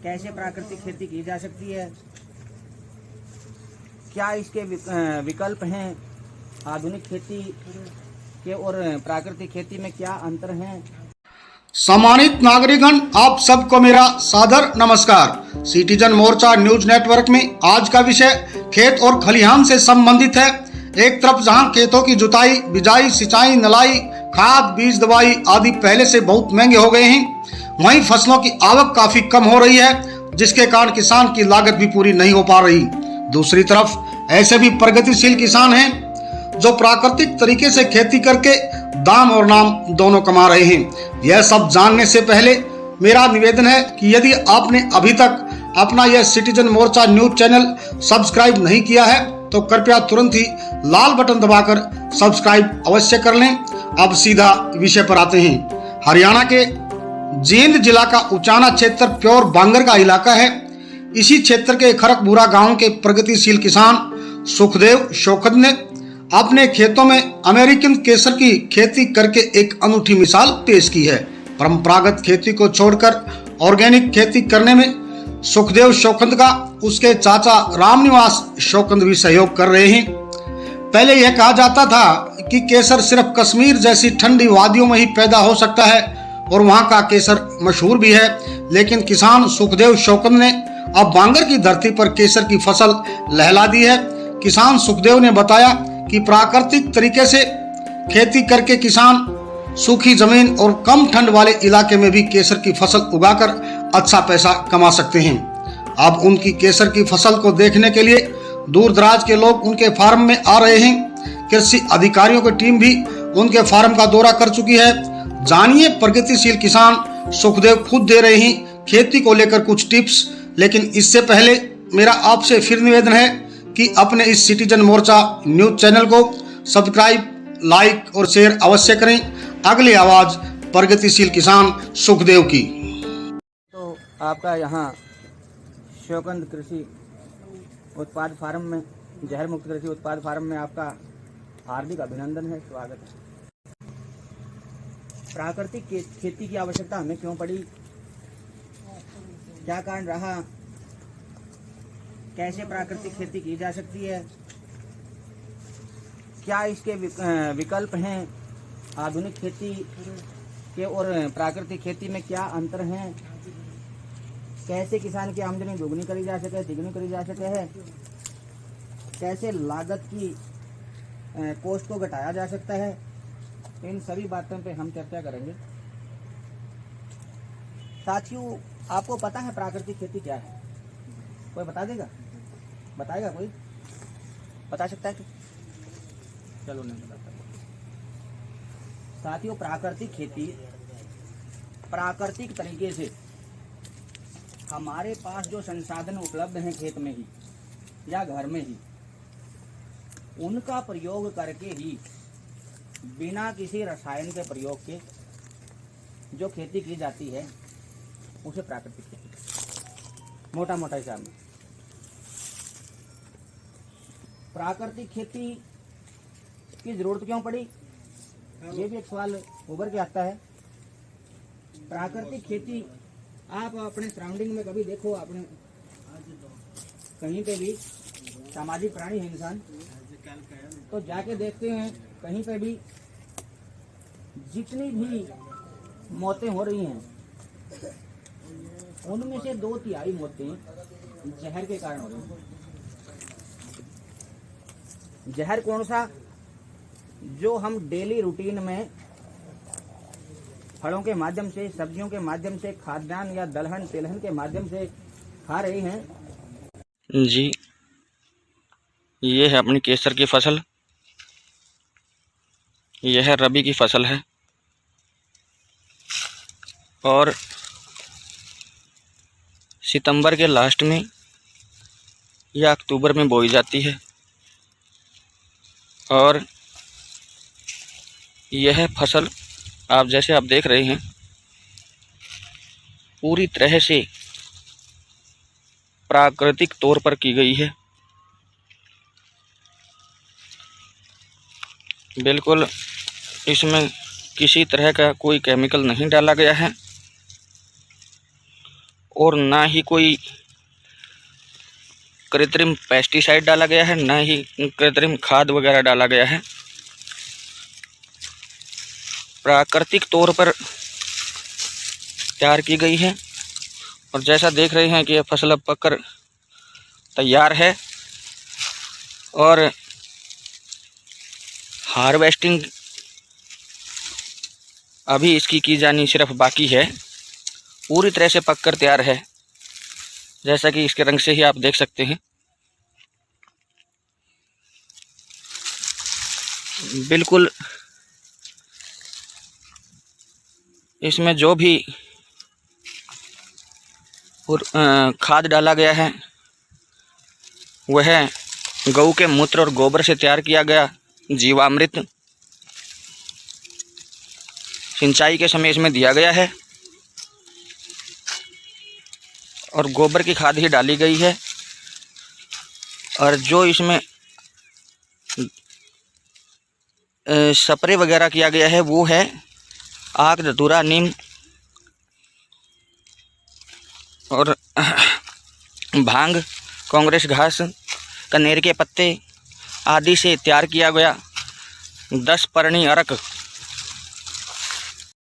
कैसे प्राकृतिक खेती की जा सकती है, क्या इसके विकल्प हैं, आधुनिक खेती के और प्राकृतिक खेती में क्या अंतर हैं। सम्मानित नागरिकगण, आप सबको मेरा सादर नमस्कार। सिटीजन मोर्चा न्यूज नेटवर्क में आज का विषय खेत और खलिहान से संबंधित है। एक तरफ जहां खेतों की जुताई, बिजाई, सिंचाई, नलाई, खाद, बीज, दवाई आदि पहले से बहुत महंगे हो गए हैं, वहीं फसलों की आवक काफी कम हो रही है, जिसके कारण किसान की लागत भी पूरी नहीं हो पा रही। दूसरी तरफ ऐसे भी प्रगतिशील किसान हैं जो प्राकृतिक तरीके से खेती करके दाम और नाम दोनों कमा रहे हैं। यह सब जानने से पहले मेरा निवेदन है कि यदि आपने अभी तक अपना यह सिटीजन मोर्चा न्यूज चैनल सब्सक्राइब नहीं किया है तो कृपया तुरंत ही लाल बटन दबाकर सब्सक्राइब अवश्य कर लें। अब सीधा विषय पर आते हैं। हरियाणा के जींद जिला का उचाना क्षेत्र प्योर बांगर का इलाका है। इसी क्षेत्र के खरकपुरा गांव के प्रगतिशील किसान सुखदेव शौकत ने अपने खेतों में अमेरिकन केसर की खेती करके एक अनूठी मिसाल पेश की है। परंपरागत खेती को छोड़कर ऑर्गेनिक खेती करने में सुखदेव शौकत का उसके चाचा रामनिवास शौकत भी सहयोग कर रहे हैं। पहले यह कहा जाता था कि केसर सिर्फ कश्मीर जैसी ठंडी वादियों में ही पैदा हो सकता है और वहां का केसर मशहूर भी है, लेकिन किसान सुखदेव शौकत ने अब बांगर की धरती पर केसर की फसल लहला दी है। किसान सुखदेव ने बताया कि प्राकृतिक तरीके से खेती करके किसान सूखी जमीन और कम ठंड वाले इलाके में भी केसर की फसल उगाकर अच्छा पैसा कमा सकते हैं। अब उनकी केसर की फसल को देखने के लिए दूर दराज के लोग उनके फार्म में आ रहे हैं। कृषि अधिकारियों की टीम भी उनके फार्म का दौरा कर चुकी है। जानिए प्रगतिशील किसान सुखदेव खुद दे रहे हैं खेती को लेकर कुछ टिप्स। लेकिन इससे पहले मेरा आपसे फिर निवेदन है कि अपने इस सिटीजन मोर्चा न्यूज चैनल को सब्सक्राइब, लाइक और शेयर अवश्य करें। अगली आवाज प्रगतिशील किसान सुखदेव की। तो आपका यहाँ शौकत कृषि उत्पाद फार्म में, जहर मुक्त कृषि उत्पाद फार्म में आपका हार्दिक अभिनंदन है, स्वागत है। प्राकृतिक खेती की आवश्यकता हमें क्यों पड़ी, क्या कारण रहा, कैसे प्राकृतिक खेती की जा सकती है, क्या इसके विकल्प हैं, आधुनिक खेती के और प्राकृतिक खेती में क्या अंतर हैं, कैसे किसान की आमदनी दोगुनी करी जा सके, तिगुनी करी जा सके है, कैसे लागत की कॉस्ट को घटाया जा सकता है, इन सभी बातों पे हम चर्चा करेंगे। साथियों, आपको पता है प्राकृतिक खेती क्या है? कोई बता देगा? बताएगा कोई? बता सकता है? चलो नहीं बताता। साथियों, प्राकृतिक खेती प्राकृतिक तरीके से हमारे पास जो संसाधन उपलब्ध हैं खेत में ही या घर में ही, उनका प्रयोग करके ही बिना किसी रसायन के प्रयोग के जो खेती की जाती है उसे प्राकृतिक खेती, मोटा मोटा हिसाब में। प्राकृतिक खेती की जरूरत क्यों पड़ी, ये भी एक सवाल उभर के आता है। प्राकृतिक खेती आप अपने सराउंडिंग में कभी देखो, आपने कहीं पे भी, सामाजिक प्राणी है इंसान, तो जाके देखते हैं कहीं पे भी जितनी भी मौतें हो रही हैं उनमें से 2/3 मौतें जहर के कारण हो रही हैं। जहर कौन सा? जो हम डेली रूटीन में फलों के माध्यम से, सब्जियों के माध्यम से, खाद्यान्न या दलहन तिलहन के माध्यम से खा रहे हैं। जी, ये है अपनी केसर की फसल। यह है रबी की फसल है और सितंबर के लास्ट में या अक्टूबर में बोई जाती है और यह फसल आप जैसे आप देख रहे हैं पूरी तरह से प्राकृतिक तौर पर की गई है। बिल्कुल इसमें किसी तरह का कोई केमिकल नहीं डाला गया है और ना ही कोई कृत्रिम पेस्टिसाइड डाला गया है, ना ही कृत्रिम खाद वगैरह डाला गया है। प्राकृतिक तौर पर तैयार की गई है। और जैसा देख रहे हैं कि यह फसल अब पककर तैयार है और हार्वेस्टिंग अभी इसकी की जानी सिर्फ बाकी है। पूरी तरह से पककर तैयार है, जैसा कि इसके रंग से ही आप देख सकते हैं। बिल्कुल इसमें जो भी खाद डाला गया है वह गऊ के मूत्र और गोबर से तैयार किया गया जीवामृत सिंचाई के समय इसमें दिया गया है और गोबर की खाद ही डाली गई है। और जो इसमें स्प्रे वगैरह किया गया है वो है आक, धतूरा, नीम और भांग, कांग्रेस घास, कनेर के पत्ते आदि से तैयार किया गया 10 परणी अर्क